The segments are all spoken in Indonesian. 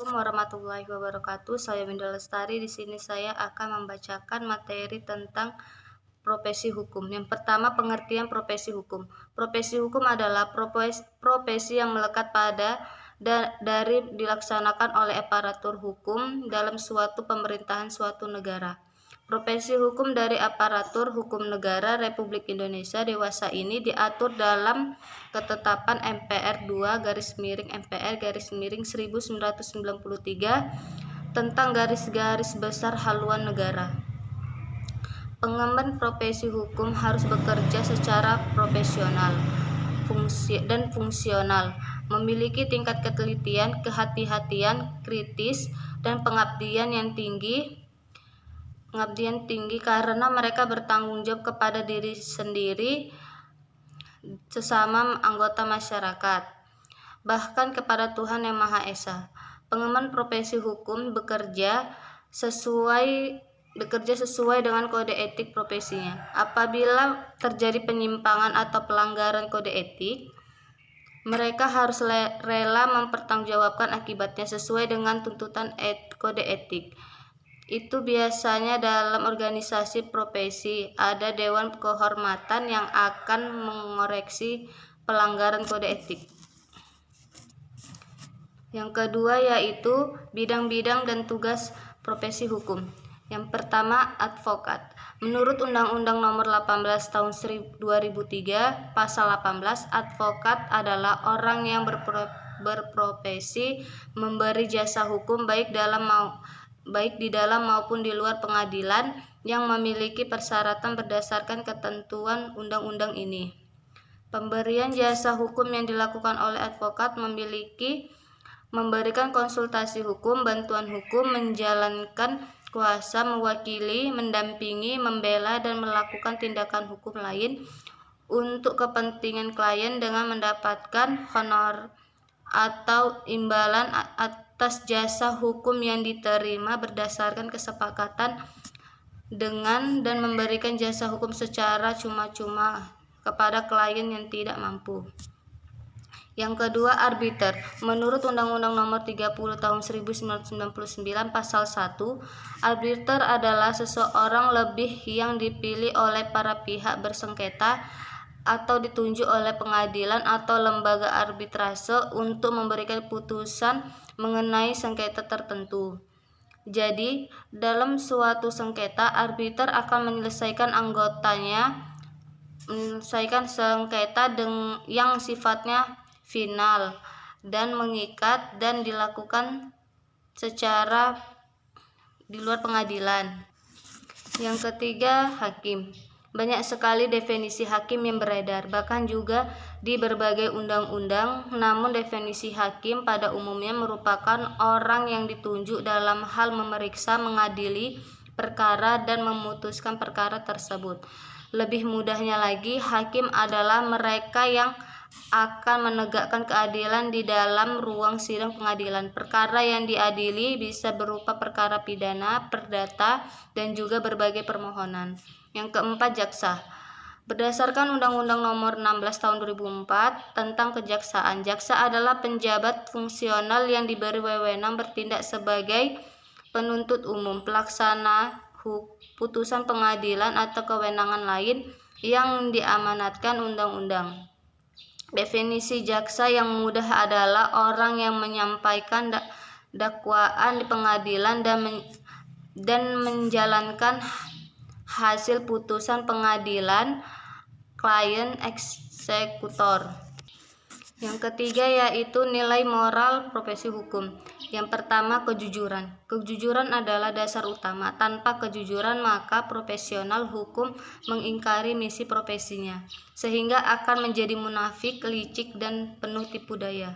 Assalamualaikum warahmatullahi wabarakatuh. Saya Winda Lestari. Di sini saya akan membacakan materi tentang profesi hukum. Yang pertama, pengertian profesi hukum. Profesi hukum adalah profesi yang melekat pada dari dilaksanakan oleh aparatur hukum dalam suatu pemerintahan suatu negara. Profesi hukum dari aparatur hukum negara Republik Indonesia dewasa ini diatur dalam Ketetapan MPR 2/MPR/1993 tentang garis-garis besar haluan negara. Pengemban profesi hukum harus bekerja secara profesional dan fungsional, memiliki tingkat ketelitian, kehati-hatian, kritis, dan pengabdian tinggi karena mereka bertanggung jawab kepada diri sendiri, sesama anggota masyarakat, bahkan kepada Tuhan Yang Maha Esa. Pengemban profesi hukum bekerja sesuai dengan kode etik profesinya. Apabila terjadi penyimpangan atau pelanggaran kode etik, mereka harus rela mempertanggungjawabkan akibatnya sesuai dengan tuntutan kode etik. Itu biasanya dalam organisasi profesi ada dewan kehormatan yang akan mengoreksi pelanggaran kode etik. Yang kedua yaitu bidang-bidang dan tugas profesi hukum. Yang pertama, advokat. Menurut Undang-Undang Nomor 18 Tahun 2003, Pasal 18, advokat adalah orang yang berprofesi memberi jasa hukum baik di dalam maupun di luar pengadilan yang memiliki persyaratan berdasarkan ketentuan undang-undang ini. Pemberian jasa hukum yang dilakukan oleh advokat memberikan konsultasi hukum, bantuan hukum, menjalankan kuasa, mewakili, mendampingi, membela, dan melakukan tindakan hukum lain untuk kepentingan klien dengan mendapatkan honor atau imbalan atas jasa hukum yang diterima berdasarkan kesepakatan dengan dan memberikan jasa hukum secara cuma-cuma kepada klien yang tidak mampu. Yang kedua, arbiter. Menurut Undang-Undang Nomor 30 Tahun 1999 Pasal 1, arbiter adalah seseorang lebih yang dipilih oleh para pihak bersengketa atau ditunjuk oleh pengadilan atau lembaga arbitrase untuk memberikan putusan mengenai sengketa tertentu. Jadi, dalam suatu sengketa, arbiter akan menyelesaikan sengketa yang sifatnya final dan mengikat dan dilakukan secara di luar pengadilan. Yang ketiga, hakim. Banyak sekali definisi hakim yang beredar, bahkan juga di berbagai undang-undang. Namun definisi hakim pada umumnya merupakan orang yang ditunjuk dalam hal memeriksa, mengadili perkara dan memutuskan perkara tersebut. Lebih mudahnya lagi, hakim adalah mereka yang akan menegakkan keadilan di dalam ruang sidang pengadilan. Perkara yang diadili bisa berupa perkara pidana, perdata, dan juga berbagai permohonan. Yang keempat, jaksa. Berdasarkan Undang-Undang Nomor 16 Tahun 2004 tentang Kejaksaan, jaksa adalah penjabat fungsional yang diberi wewenang bertindak sebagai penuntut umum, pelaksana putusan pengadilan atau kewenangan lain yang diamanatkan undang-undang. Definisi jaksa yang mudah adalah orang yang menyampaikan dakwaan di pengadilan dan menjalankan hasil putusan pengadilan, klien eksekutor. Yang ketiga yaitu nilai moral profesi hukum. Yang pertama, kejujuran. Kejujuran adalah dasar utama. Tanpa kejujuran maka profesional hukum mengingkari misi profesinya, sehingga akan menjadi munafik, licik, dan penuh tipu daya.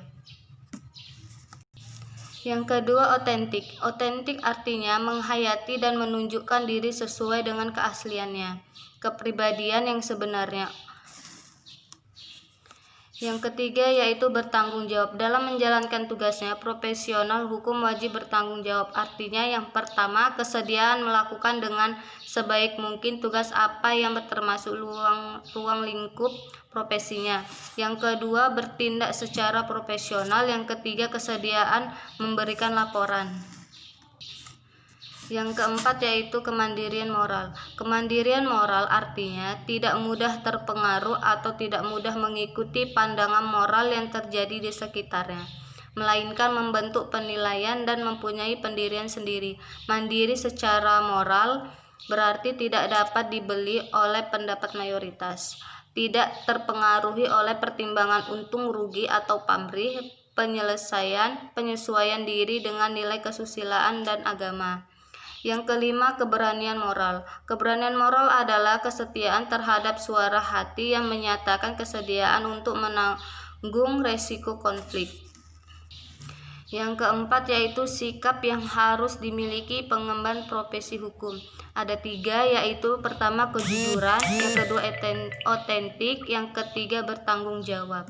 Yang kedua, otentik. Otentik artinya menghayati dan menunjukkan diri sesuai dengan keasliannya, kepribadian yang sebenarnya. Yang ketiga yaitu bertanggung jawab. Dalam menjalankan tugasnya, profesional hukum wajib bertanggung jawab. Artinya yang pertama, kesediaan melakukan dengan sebaik mungkin tugas apa yang termasuk ruang lingkup profesinya. Yang kedua, bertindak secara profesional. Yang ketiga, kesediaan memberikan laporan. Yang keempat yaitu kemandirian moral. Kemandirian moral artinya tidak mudah terpengaruh atau tidak mudah mengikuti pandangan moral yang terjadi di sekitarnya, melainkan membentuk penilaian dan mempunyai pendirian sendiri. Mandiri secara moral berarti tidak dapat dibeli oleh pendapat mayoritas, tidak terpengaruhi oleh pertimbangan untung rugi atau pamrih, penyesuaian diri dengan nilai kesusilaan dan agama. Yang kelima, keberanian moral. Keberanian moral adalah kesetiaan terhadap suara hati yang menyatakan kesediaan untuk menanggung resiko konflik. Yang keempat yaitu sikap yang harus dimiliki pengemban profesi hukum. Ada 3, yaitu pertama kejujuran, yang kedua otentik, yang ketiga bertanggung jawab.